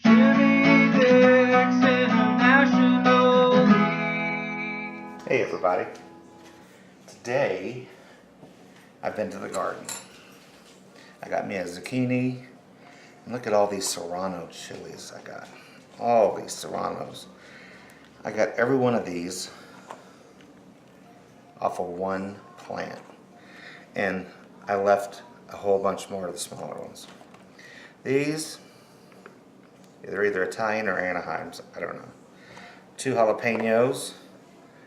Hey everybody, today I've been to the garden. I got me a zucchini, and look at all these serrano chilies I got. All these serranos. I got every one of these off of one plant, and I left a whole bunch more of the smaller ones. These, they're either Italian or Anaheims, I don't know. 2 jalapenos,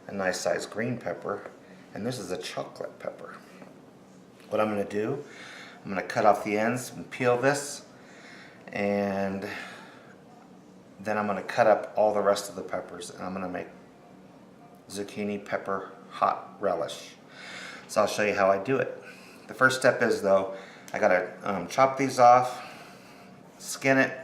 a nice sized green pepper, and this is a chocolate pepper. What I'm going to do, I'm going to cut off the ends and peel this, and then I'm going to cut up all the rest of the peppers, and I'm going to make zucchini pepper hot relish. So I'll show you how I do it. The first step is though, I got to chop these off, skin it,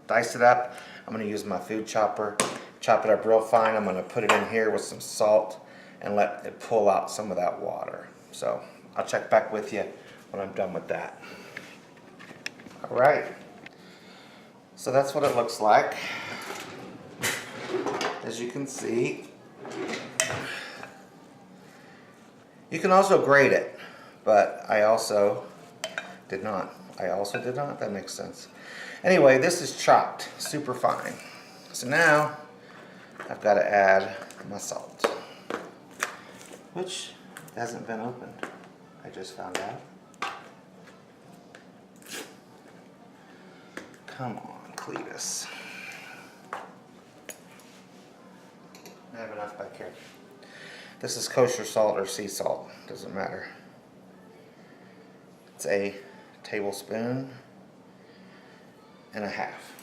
dice it up. I'm going to use my food chopper, chop it up real fine. I'm going to put it in here with some salt and let it pull out some of that water. So I'll check back with you when I'm done with that. Alright, so that's what it looks like. As you can see, you can also grate it, but I also did not. That makes sense. Anyway, this is chopped super fine. So now I've got to add my salt, which hasn't been opened. I just found out. Come on, Cletus. I have enough back here. This is kosher salt or sea salt, doesn't matter. It's a tablespoon and a half.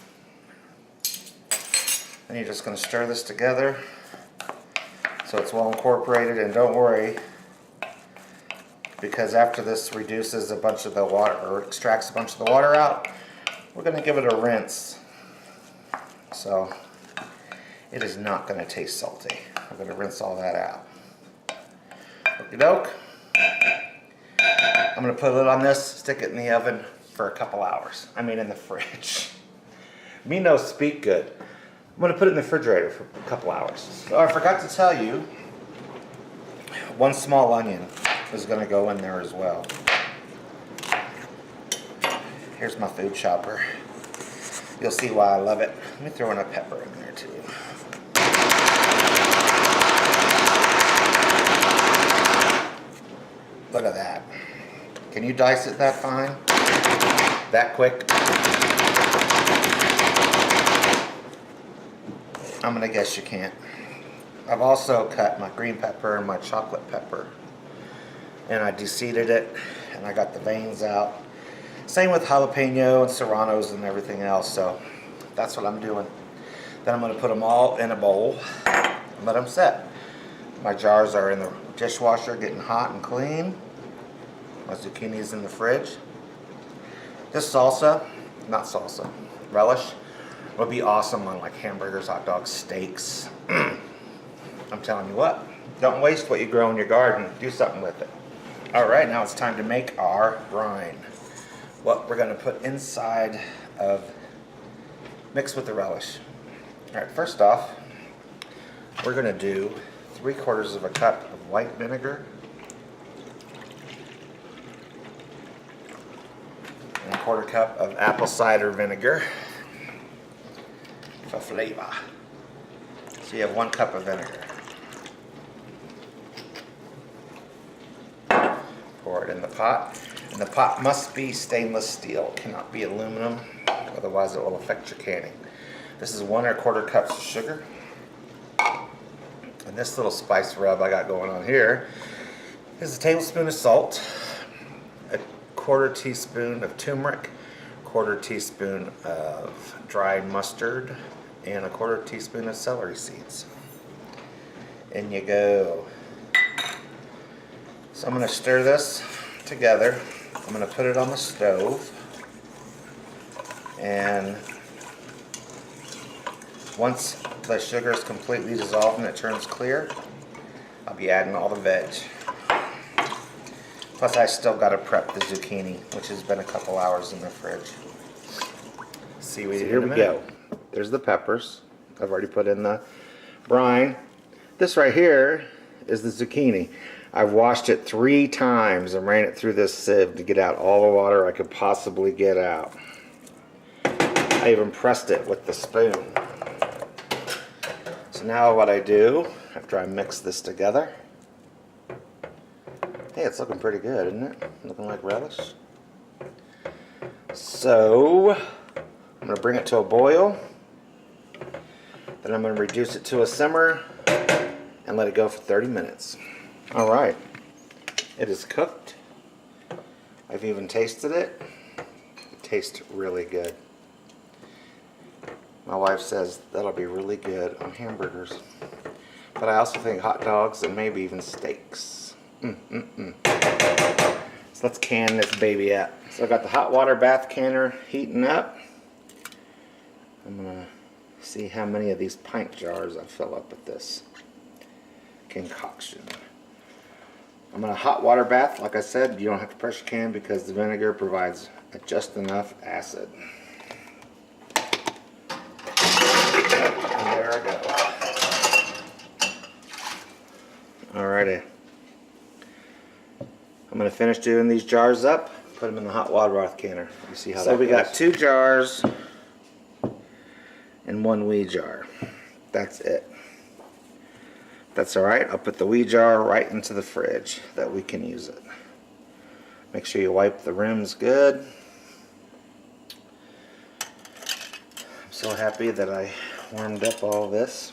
And you're just going to stir this together so it's well incorporated, and don't worry, because after this reduces a bunch of the water, or extracts a bunch of the water out, we're going to give it a rinse. So it is not going to taste salty. I'm going to rinse all that out. Okie doke. I'm going to put a lid on this, stick it in the oven for a couple hours. I mean in the fridge. Me no speak good. I'm going to put it in the refrigerator for a couple hours. Oh, I forgot to tell you, 1 small onion is going to go in there as well. Here's my food chopper. You'll see why I love it. Let me throw in a pepper in there too. Look at that. Can you dice it that fine? That quick? I'm gonna guess you can't. I've also cut my green pepper and my chocolate pepper, and I de-seeded it, and I got the veins out. Same with jalapeno and serranos and everything else, so that's what I'm doing. Then I'm gonna put them all in a bowl and let them set. My jars are in the dishwasher getting hot and clean. My zucchini is in the fridge. This salsa, not salsa, relish, would be awesome on like hamburgers, hot dogs, steaks. I'm telling you what, don't waste what you grow in your garden. Do something with it. Alright, now it's time to make our brine. What we're going to put inside of, mixed with the relish. Alright, first off, we're going to do 3/4 of a cup of white vinegar and 1/4 cup of apple cider vinegar for flavor. So you have 1 cup of vinegar. Pour it in the pot, and the pot must be stainless steel. It cannot be aluminum, otherwise it will affect your canning. This is 1 1/4 cups of sugar. And this little spice rub I got going on here is a tablespoon of salt, a 1/4 teaspoon of turmeric, 1/4 teaspoon of dried mustard, and a 1/4 teaspoon of celery seeds. In you go. So I'm going to stir this together. I'm going to put it on the stove, and once the sugar is completely dissolved and it turns clear, I'll be adding all the veg. Plus I still got to prep the zucchini, which has been a couple hours in the fridge. See what you do in a minute. Here we go. There's the peppers. I've already put in the brine. This right here is the zucchini. I've washed it 3 times and ran it through this sieve to get out all the water I could possibly get out. I even pressed it with the spoon. So now what I do, after I mix this together, hey, it's looking pretty good, isn't it? Looking like relish. So I'm going to bring it to a boil. Then I'm going to reduce it to a simmer and let it go for 30 minutes. All right, it is cooked. I've even tasted it. It tastes really good. My wife says that'll be really good on hamburgers. But I also think hot dogs and maybe even steaks. So let's can this baby up. So I've got the hot water bath canner heating up. I'm gonna see how many of these pint jars I fill up with this concoction. I'm gonna hot water bath. Like I said, you don't have to pressure can because the vinegar provides just enough acid. And there I go. Alrighty. I'm gonna finish doing these jars up. Put them in the hot water bath canner. You see how that goes. So we got 2 jars and 1 wee jar. That's it. That's alright. I'll put the wee jar right into the fridge that we can use it. Make sure you wipe the rims good. I'm so happy that I warmed up all this.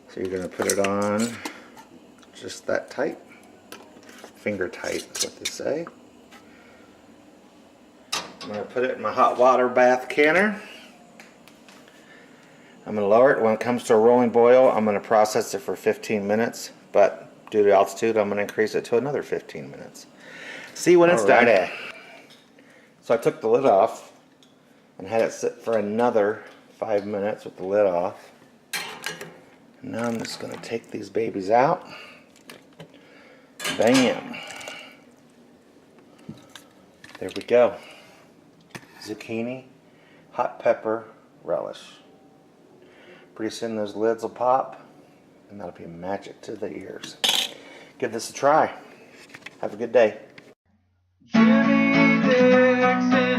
So you're going to put it on just that tight. Finger tight is what they say. I'm going to put it in my hot water bath canner. I'm going to lower it. When it comes to a rolling boil, I'm going to process it for 15 minutes. But due to altitude, I'm going to increase it to another 15 minutes. See when it's done. So I took the lid off and had it sit for another 5 minutes with the lid off. And now I'm just going to take these babies out. Bam. There we go. Zucchini, hot pepper, relish. Pretty soon those lids will pop and that'll be magic to the ears. Give this a try. Have a good day. Jimmy Dixon.